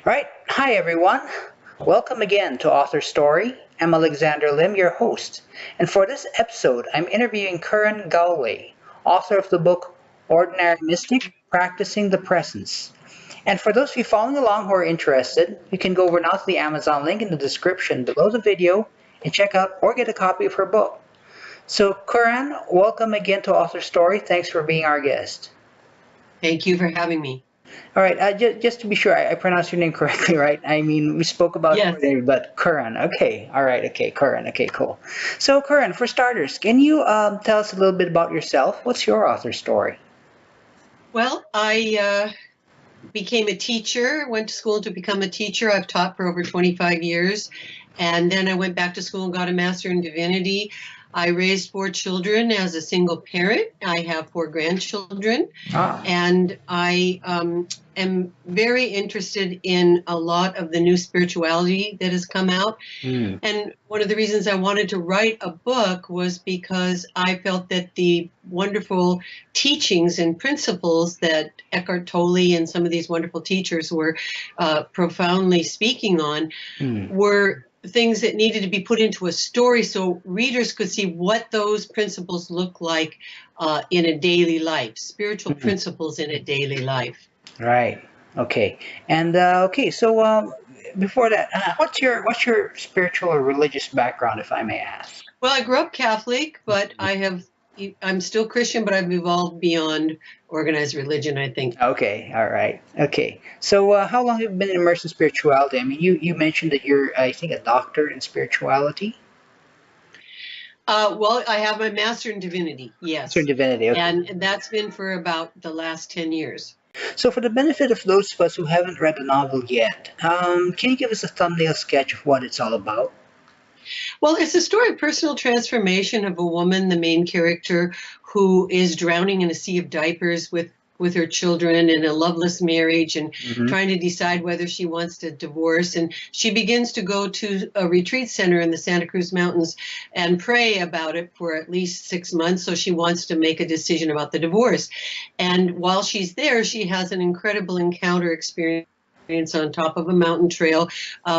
Right. Hi, everyone. Welcome again to AuthorStory. I'm Alexander Lim, your host. And for this episode, I'm interviewing Curran Galway, author of the book Ordinary Mystic Practicing the Presence. And for those of you following along who are interested, you can go over now to the Amazon link in the description below the video and check out or get a copy of her book. So, Curran, welcome again to AuthorStory. Thanks for being our guest. Thank you for having me. All right, just to be sure, I pronounced your name correctly, right? I mean, we spoke about Yes. it, but Curran. Okay, all right, okay, Curran. Okay, cool. So, Curran, for starters, can you tell us a little bit about yourself? What's your author story? Well, I became a teacher, went to school to become a teacher. I've taught for over 25 years. And then I went back to school and got a master in divinity. I raised 4 children as a single parent. I have 4 grandchildren. Ah, And I am very interested in a lot of the new spirituality that has come out. hmm, And one of the reasons I wanted to write a book was because I felt that the wonderful teachings and principles that Eckhart Tolle and some of these wonderful teachers were profoundly speaking on hmm, were things that needed to be put into a story so readers could see what those principles look like in a daily life, spiritual hmm. principles in a daily life. Right. Okay. And okay, so before that, what's your spiritual or religious background, if I may ask? Well, I grew up Catholic, but I'm still Christian, but I've evolved beyond organized religion, I think. Okay, all right. Okay. So, how long have you been immersed in spirituality? I mean, you mentioned that you're, I think, a doctor in spirituality. Well, I have my master in divinity, Master in yes. divinity. Okay. And that's been for about the last 10 years. So, for the benefit of those of us who haven't read the novel yet, can you give us a thumbnail sketch of what it's all about? Well, it's a story of personal transformation of a woman, the main character, who is drowning in a sea of diapers with her children in a loveless marriage and Hmm. trying to decide whether she wants to divorce. And she begins to go to a retreat center in the Santa Cruz Mountains and pray about it for at least 6 months. So she wants to make a decision about the divorce. And while she's there, she has an incredible encounter experience on top of a mountain trail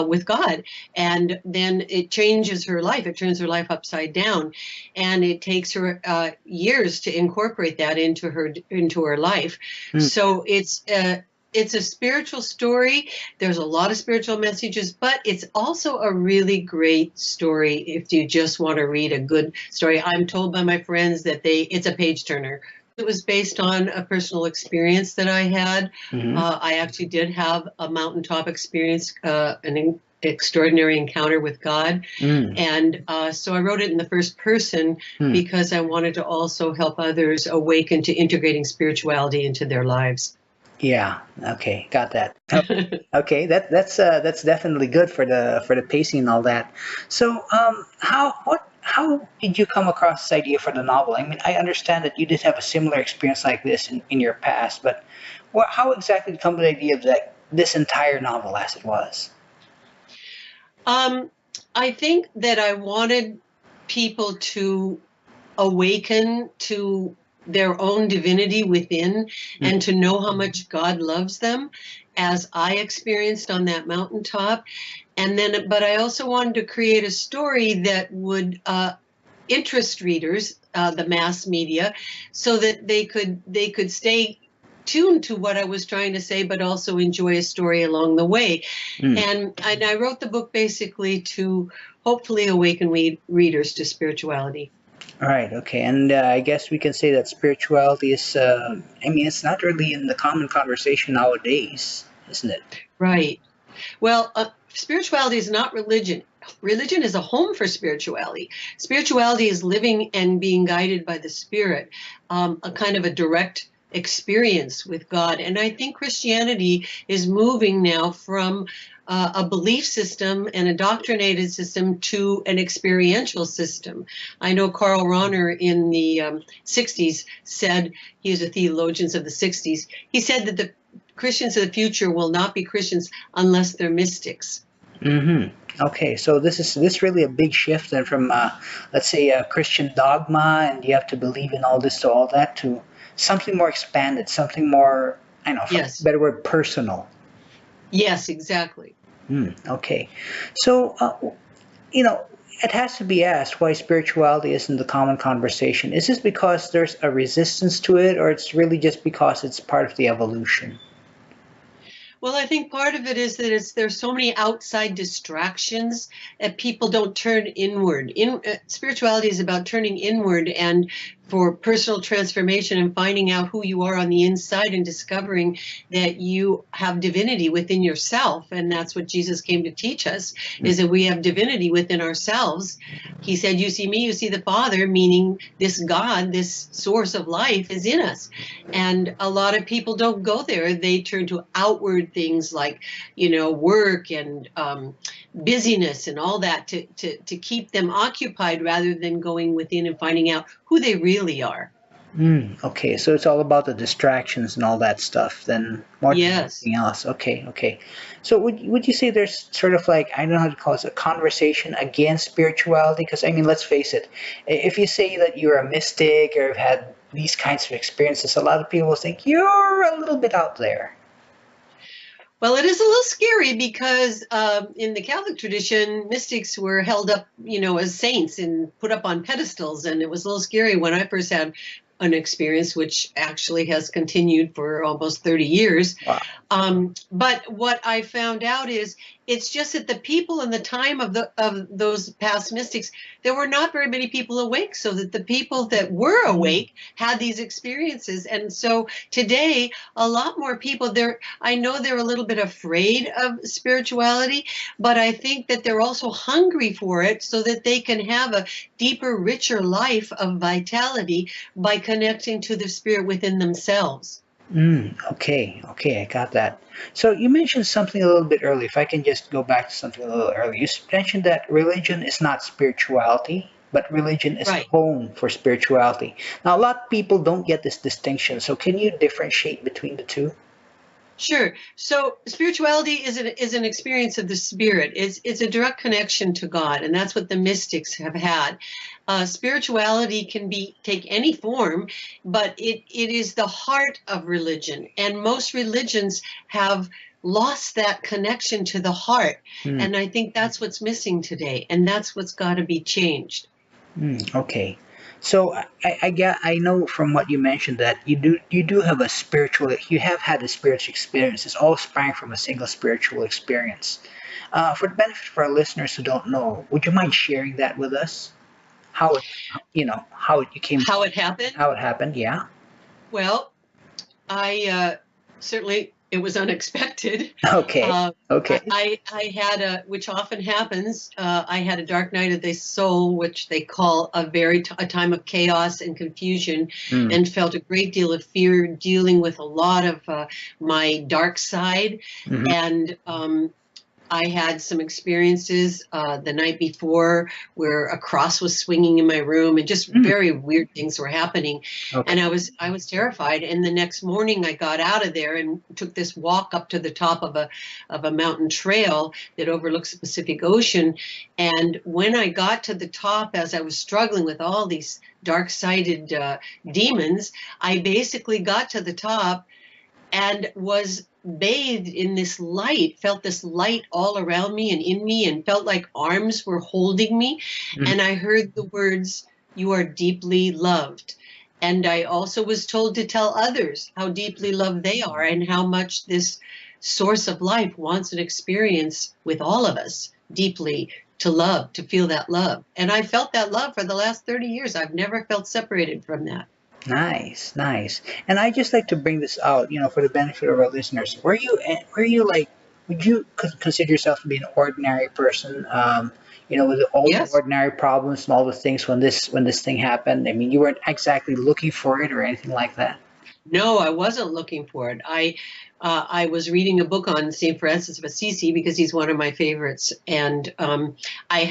with God. And then it changes her life. It turns her life upside down. And it takes her years to incorporate that into her life. Hmm. So it's a spiritual story. There's a lot of spiritual messages, but it's also a really great story if you just want to read a good story. I'm told by my friends that it's a page turner. It was based on a personal experience that I had. Hmm. I actually did have a mountaintop experience, extraordinary encounter with God. Hmm. And so I wrote it in the first person Hmm. because I wanted to also help others awaken to integrating spirituality into their lives. Yeah. Okay. Got that. Okay. That's definitely good for the pacing and all that. So, how did you come across this idea for the novel? I mean, I understand that you did have a similar experience like this in your past, but how exactly did you come to the idea of that this entire novel as it was? Um, I think that I wanted people to awaken to their own divinity within Mm, and to know how much God loves them as I experienced on that mountaintop. And then, but I also wanted to create a story that would interest readers, the mass media, so that they could stay tuned to what I was trying to say, but also enjoy a story along the way. mm. And I wrote the book basically to hopefully awaken readers to spirituality. All right. Okay. And I guess we can say that spirituality is. I mean, it's not really in the common conversation nowadays, isn't it? Right. Well, spirituality is not religion. Religion is a home for spirituality. Spirituality is living and being guided by the Spirit, a kind of a direct experience with God. And I think Christianity is moving now from a belief system and a doctrinated system to an experiential system. I know Karl Rahner in the 60s said, he was a theologian of the 60s, he said that the Christians of the future will not be Christians unless they're mystics. Mm-hmm. Okay, so this really a big shift then from let's say a Christian dogma and you have to believe in all this to all that to something more expanded, something more I don't know, for Yes. better word, personal. Yes, exactly. Okay. So, you know, it has to be asked why spirituality isn't the common conversation. Is this because there's a resistance to it, or it's really just because it's part of the evolution? Well, I think part of it is that there's so many outside distractions that people don't turn inward. Spirituality is about turning inward and for personal transformation and finding out who you are on the inside and discovering that you have divinity within yourself. And that's what Jesus came to teach us, is that we have divinity within ourselves. He said, "You see me, you see the Father," meaning this God, this source of life is in us. And a lot of people don't go there. They turn to outward things like, work and busyness and all that to keep them occupied rather than going within and finding out who they really are. Okay, so it's all about the distractions and all that stuff, then more than Yes. anything else. Okay, okay. So would you say there's sort of like, I don't know how to call it, a conversation against spirituality? Because I mean, let's face it, if you say that you're a mystic or have had these kinds of experiences, a lot of people think you're a little bit out there. Well, it is a little scary because in the Catholic tradition, mystics were held up, as saints and put up on pedestals. And it was a little scary when I first had an experience, which actually has continued for almost 30 years. Wow. But what I found out is it's just that the people in the time of those past mystics, there were not very many people awake, so that the people that were awake had these experiences. And so today, a lot more people there. I know they're a little bit afraid of spirituality, but I think that they're also hungry for it so that they can have a deeper, richer life of vitality by connecting to the spirit within themselves. Okay, okay, I got that. So you mentioned something a little bit earlier. If I can just go back to something a little earlier, mentioned that religion is not spirituality, but religion is Right. home for spirituality. Now, a lot of people don't get this distinction. So can you differentiate between the two? Sure. So spirituality is an experience of the spirit. It's a direct connection to God, and that's what the mystics have had. Spirituality can take any form, but it is the heart of religion, and most religions have lost that connection to the heart, Hmm. and I think that's what's missing today, and that's what's got to be changed. Okay. So I know from what you mentioned that you do have a spiritual, you have had a spiritual experience. It's all sprang from a single spiritual experience. For the benefit of our listeners who don't know, would you mind sharing that with us? How it, how it you came, How it happened? how it happened? Yeah. Well, I certainly it was unexpected. Okay. Uh, Okay. I had which often happens. I had a dark night of the soul, which they call a time of chaos and confusion, Mm. and felt a great deal of fear, dealing with a lot of my dark side, Hmm. and I had some experiences the night before where a cross was swinging in my room and just Mm. very weird things were happening. Okay. And I was terrified. And the next morning I got out of there and took this walk up to the top of a mountain trail that overlooks the Pacific Ocean. And when I got to the top, as I was struggling with all these dark-sided demons, I basically got to the top and was bathed in this light, felt this light all around me and in me, and felt like arms were holding me. Mhm. And I heard the words, "You are deeply loved." And I also was told to tell others how deeply loved they are and how much this source of life wants an experience with all of us deeply to love, to feel that love. And I felt that love for the last 30 years. I've never felt separated from that. Nice, nice. And I just like to bring this out, for the benefit of our listeners. Were you like, would you consider yourself to be an ordinary person? With all the Yes. ordinary problems and all the things when this thing happened. I mean, you weren't exactly looking for it or anything like that. No, I wasn't looking for it. I was reading a book on Saint Francis of Assisi because he's one of my favorites, and I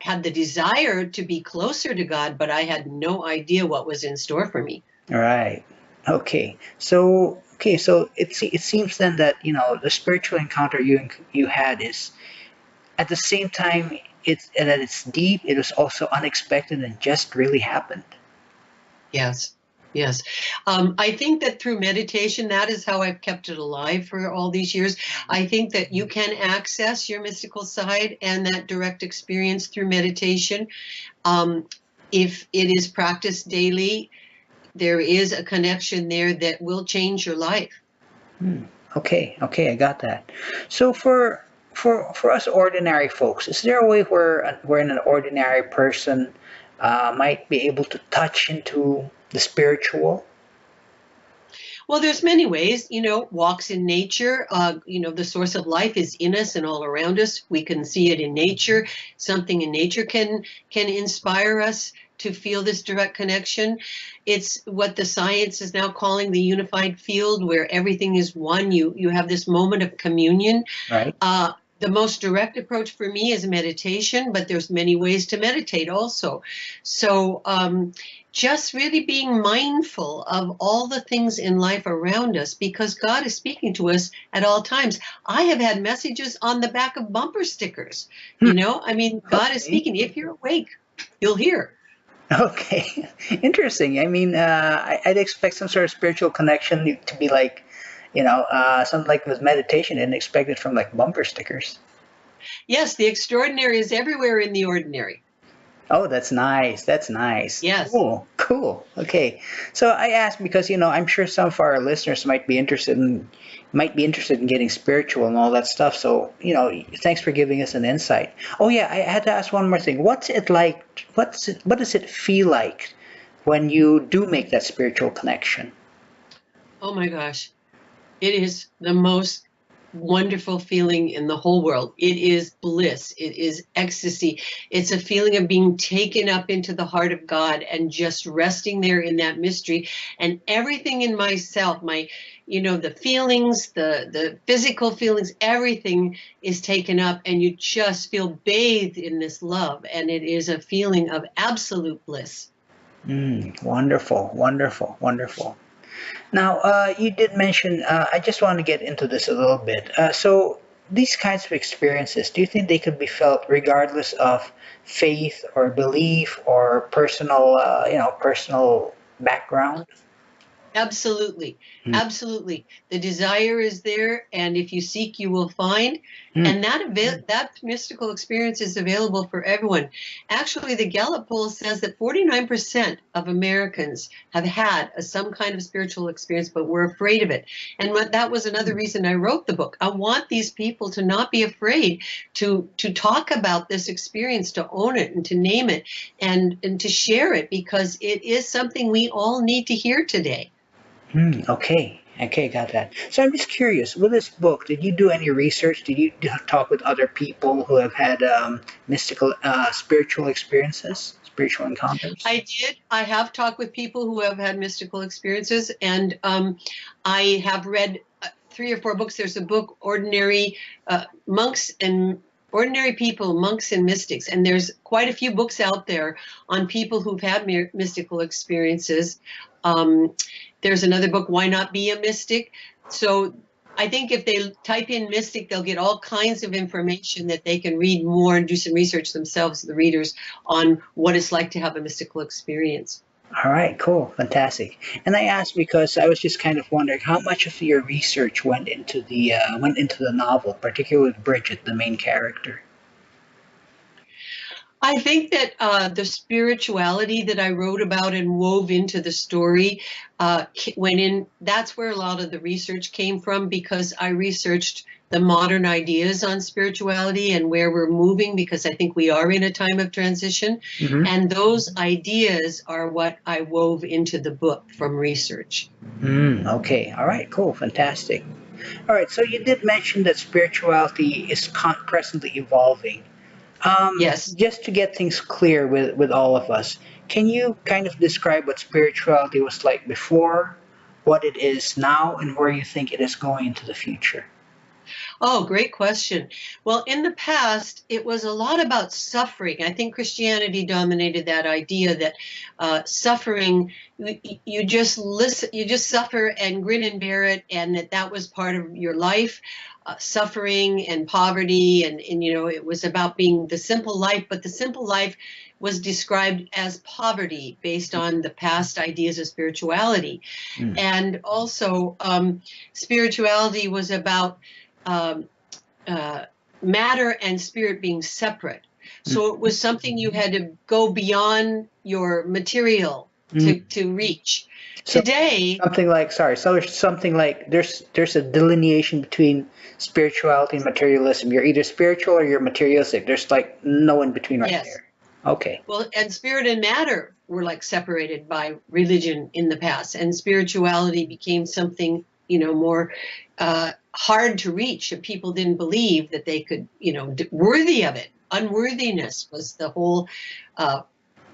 had the desire to be closer to God, but I had no idea what was in store for me. All right. Okay. So it seems then that the spiritual encounter you had is at the same time it's deep. It was also unexpected and just really happened. Yes. Yes. I think that through meditation, that is how I've kept it alive for all these years. I think that you can access your mystical side and that direct experience through meditation. Um, if it is practiced daily, there is a connection there that will change your life. Hmm. Okay, okay, I got that. So for us ordinary folks, is there a way where an ordinary person might be able to touch into the spiritual? Well, there's many ways, walks in nature. The source of life is in us and all around us. We can see it in nature. Something in nature can inspire us to feel this direct connection. It's what the science is now calling the unified field, where everything is one. You have this moment of communion. Right? The most direct approach for me is meditation, but there's many ways to meditate also. So just really being mindful of all the things in life around us, because God is speaking to us at all times. I have had messages on the back of bumper stickers. Hmm. I mean, God is Okay. speaking. If you're awake, you'll hear. Okay. Interesting. I mean, I'd expect some sort of spiritual connection to be like, something like with meditation and expect it from like bumper stickers. Yes, the extraordinary is everywhere in the ordinary. Oh, that's nice. That's nice. Yes. Cool. Cool. Okay. So I asked because, I'm sure some of our listeners might be interested in getting spiritual and all that stuff. So, thanks for giving us an insight. Oh yeah, I had to ask one more thing. What's it like? What does it feel like when you do make that spiritual connection? Oh my gosh. It is the most wonderful feeling in the whole world. It is bliss. It is ecstasy. It's a feeling of being taken up into the heart of God and just resting there in that mystery. And everything in myself, the feelings, the physical feelings, everything is taken up and you just feel bathed in this love. And it is a feeling of absolute bliss. Wonderful, wonderful, wonderful. Now, you did mention, I just want to get into this a little bit. So, these kinds of experiences, do you think they could be felt regardless of faith or belief or personal background? Absolutely. Hmm. Absolutely. The desire is there, and if you seek, you will find. Hmm. And that mystical experience is available for everyone. Actually, the Gallup poll says that 49% of Americans have had some kind of spiritual experience, but were afraid of it. And that was another reason I wrote the book. I want these people to not be afraid to talk about this experience, to own it and to name it and to share it, because it is something we all need to hear today. Okay, okay, got that. So I'm just curious, with this book, did you do any research? Did you talk with other people who have had mystical, spiritual experiences, spiritual encounters? I did. I have talked with people who have had mystical experiences, and I have read three or four books. There's a book, Monks and Ordinary People, Monks and Mystics, and there's quite a few books out there on people who've had mystical experiences. Um, there's another book, Why Not Be a Mystic? So I think if they type in mystic, they'll get all kinds of information that they can read more and do some research themselves, the readers, on what it's like to have a mystical experience. All right, cool, fantastic. And I asked because I was just kind of wondering how much of your research went into the novel, particularly with Bridget, the main character. I think that the spirituality that I wrote about and wove into the story went in. That's where a lot of the research came from, because I researched the modern ideas on spirituality and where we're moving, because I think we are in a time of transition. Mm-hmm. And those ideas are what I wove into the book from research. Okay, all right, cool, fantastic. All right, so you did mention that spirituality is presently evolving. Yes. Just to get things clear with all of us, can you kind of describe what spirituality was like before, what it is now, and where you think it is going into the future? Oh, great question. Well, in the past, it was a lot about suffering. I think Christianity dominated that idea that suffering, you just listen, you just suffer and grin and bear it, and that was part of your life. Suffering and poverty, and it was about being the simple life, but the simple life was described as poverty based on the past ideas of spirituality. Mm. And also, spirituality was about um, matter and spirit being separate. So it was something you had to go beyond your material Mm. to reach. So Today, something like, sorry, so there's something like there's a delineation between spirituality and materialism. You're either spiritual or you're materialistic. There's like no in between right yes. there. Okay. Well, and spirit and matter were like separated by religion in the past, and spirituality became something, more hard to reach. And people didn't believe that they could, worthy of it. Unworthiness was the whole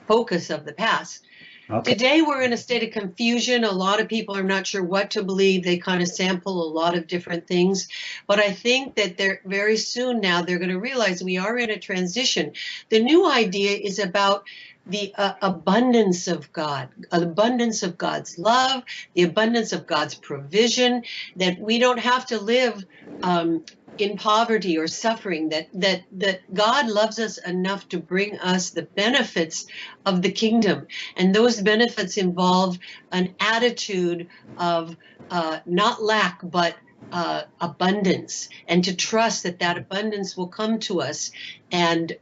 focus of the past. Okay. Today, we're in a state of confusion. A lot of people are not sure what to believe. They kind of sample a lot of different things. But I think that they're very soon now, they're going to realize we are in a transition. The new idea is about the abundance of God, abundance of God's love, the abundance of God's provision, that we don't have to live in poverty or suffering, that God loves us enough to bring us the benefits of the kingdom. And those benefits involve an attitude of not lack, but abundance, and to trust that abundance will come to us, and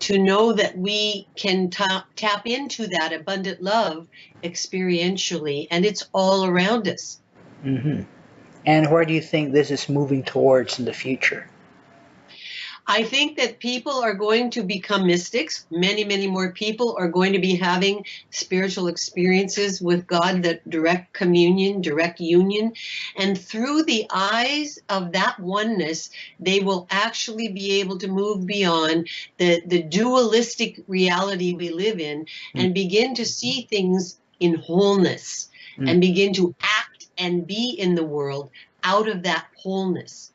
to know that we can tap into that abundant love experientially, and it's all around us. Mm-hmm. And where do you think this is moving towards in the future? I think that people are going to become mystics. Many, many more people are going to be having spiritual experiences with God, that direct communion, direct union. And through the eyes of that oneness, they will actually be able to move beyond the dualistic reality we live in and begin to see things in wholeness and begin to act and be in the world out of that wholeness.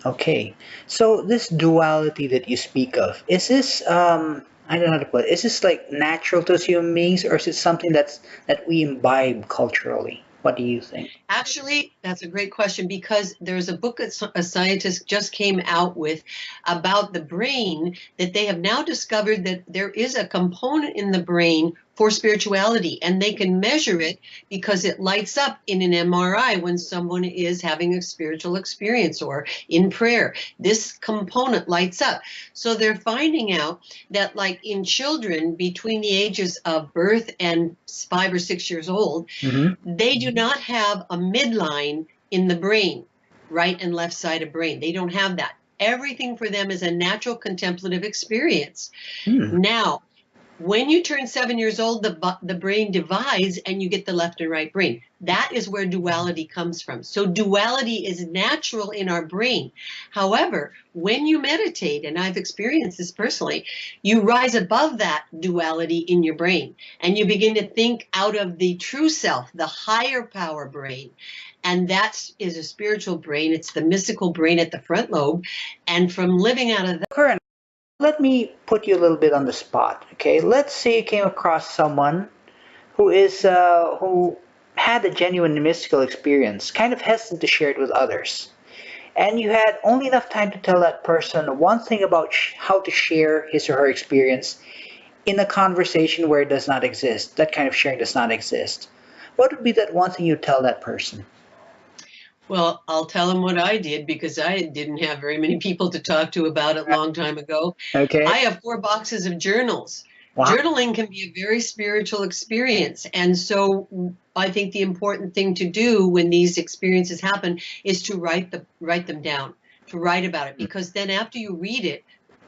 Okay. So this duality that you speak of, is this I don't know how to put it, is this like natural to us human beings or is it something that we imbibe culturally? What do you think? Actually, that's a great question, because there's a book that a scientist just came out with about the brain, that they have now discovered that there is a component in the brain for spirituality, and they can measure it because it lights up in an MRI when someone is having a spiritual experience or in prayer. This component lights up. So they're finding out that, like in children between the ages of birth and 5 or 6 years old, Mm-hmm. they do not have a midline in the brain, right and left side of brain. They don't have that. Everything for them is a natural contemplative experience. Hmm. Now, when you turn 7 years old, the brain divides and you get the left and right brain. That is where duality comes from. So duality is natural in our brain. However, when you meditate, and I've experienced this personally, you rise above that duality in your brain and you begin to think out of the true self, the higher power brain. And that is a spiritual brain. It's the mystical brain at the front lobe. And from living out of that, Curran, let me put you a little bit on the spot. Okay, let's say you came across someone who had a genuine mystical experience, kind of hesitant to share it with others, and you had only enough time to tell that person one thing about how to share his or her experience in a conversation where it does not exist. That kind of sharing does not exist. What would be that one thing you tell that person? well, I'll tell them what I did, because I didn't have very many people to talk to about it a long time ago. Okay. I have 4 boxes of journals. Wow. Journaling can be a very spiritual experience. And so I think the important thing to do when these experiences happen is to write them down, to write about it, because then after you read it,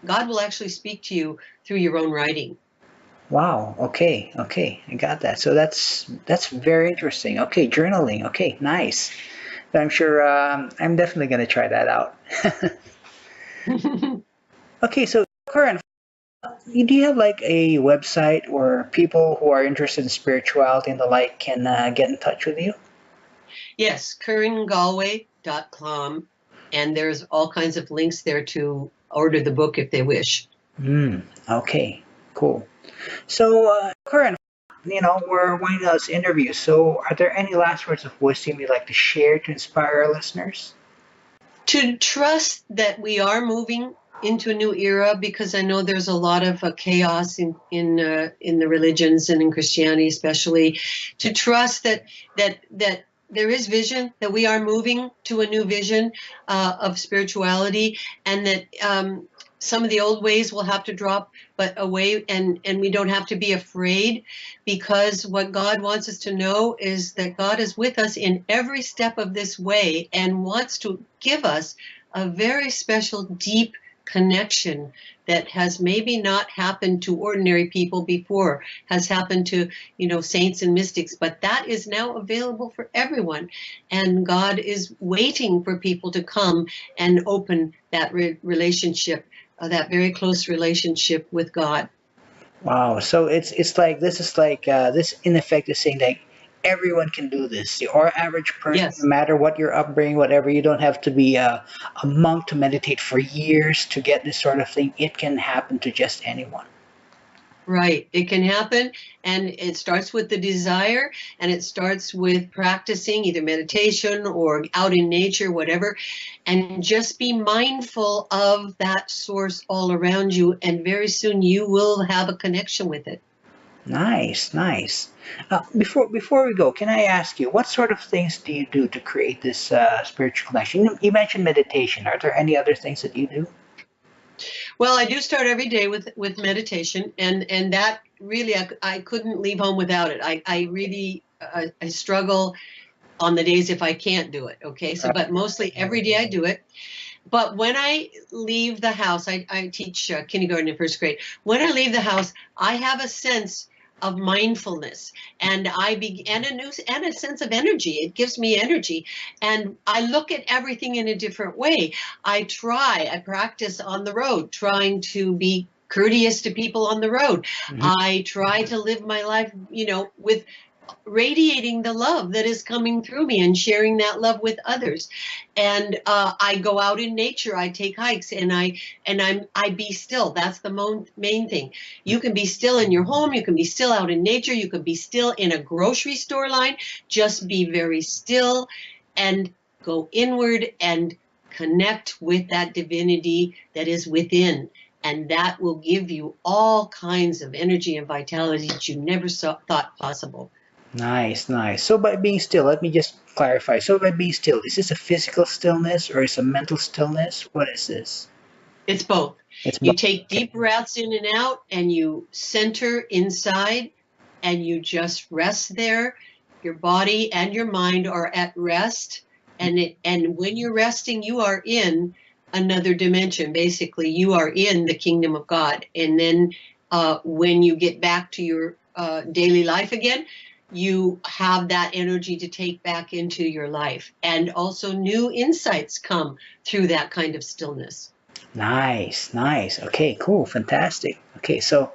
God will actually speak to you through your own writing. Wow. Okay. Okay. I got that. So that's very interesting. Okay, journaling. Okay, nice. I'm sure I'm definitely going to try that out. Okay, so Curran, do you have like a website where people who are interested in spirituality and the like can get in touch with you? Yes, currangalway.com. and there's all kinds of links there to order the book if they wish. Okay, cool. So, Curran, we're winding down this interview. So, are there any last words of wisdom you'd like to share to inspire our listeners? To trust that we are moving into a new era, because I know there's a lot of chaos in the religions and in Christianity especially. To trust that there is vision, that we are moving to a new vision of spirituality, and that some of the old ways will have to drop but away, and we don't have to be afraid, because what God wants us to know is that God is with us in every step of this way and wants to give us a very special, deep connection that has maybe not happened to ordinary people before, has happened to, saints and mystics, but that is now available for everyone. And God is waiting for people to come and open that relationship, that very close relationship with God. Wow. So it's like this in effect is saying that everyone can do this. Or average person, no Yes. matter what your upbringing, whatever, you don't have to be a monk to meditate for years to get this sort of thing. It can happen to just anyone. Right. It can happen. And it starts with the desire, and it starts with practicing either meditation or out in nature, whatever. And just be mindful of that source all around you. And very soon you will have a connection with it. Nice, nice. Before we go, can I ask you what sort of things do you do to create this spiritual connection? You mentioned meditation. Are there any other things that you do? Well, I do start every day with meditation, and that really I couldn't leave home without it. I really I struggle on the days if I can't do it. Okay, so but mostly every day I do it. But when I leave the house, I teach kindergarten and first grade. When I leave the house, I have a sense of mindfulness, and and a sense of energy. It gives me energy, and I look at everything in a different way. I practice on the road, trying to be courteous to people on the road. I try to live my life, with radiating the love that is coming through me and sharing that love with others. And I go out in nature. I take hikes, and I be still. That's the main thing. You can be still in your home. You can be still out in nature. You can be still in a grocery store line. Just be very still and go inward and connect with that divinity that is within. And that will give you all kinds of energy and vitality that you never thought possible. Nice, nice. So by being still, let me just clarify. So by being still, is this a physical stillness or is it a mental stillness? What is this? It's both. It's You both. take deep breaths in and out, and you center inside, and you just rest there. Your body and your mind are at rest, and when you're resting, you are in another dimension. Basically, you are in the kingdom of God. And then when you get back to your daily life again, you have that energy to take back into your life. And also new insights come through that kind of stillness. Nice, nice. Okay, cool, fantastic. Okay, so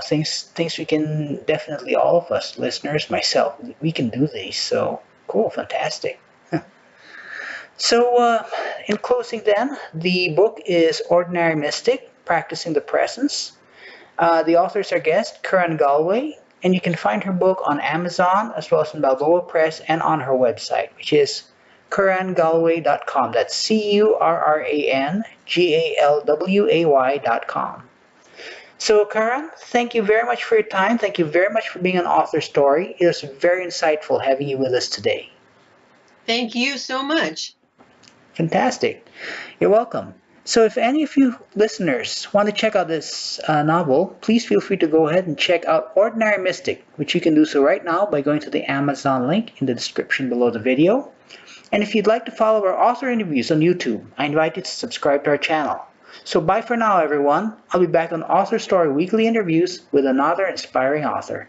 things we can definitely, all of us listeners, myself, we can do these. So cool, fantastic. So, in closing, then, the book is Ordinary Mystic: Practicing the Presence. The author is our guest, Curran Galway, and you can find her book on Amazon as well as in Balboa Press and on her website, which is currangalway.com. That's CurranGalway.com. So, Curran, thank you very much for your time. Thank you very much for being on Author Story. It was very insightful having you with us today. Thank you so much. Fantastic. You're welcome. So if any of you listeners want to check out this novel, please feel free to go ahead and check out Ordinary Mystic, which you can do so right now by going to the Amazon link in the description below the video. And if you'd like to follow our author interviews on YouTube, I invite you to subscribe to our channel. So bye for now, everyone. I'll be back on Author Story Weekly Interviews with another inspiring author.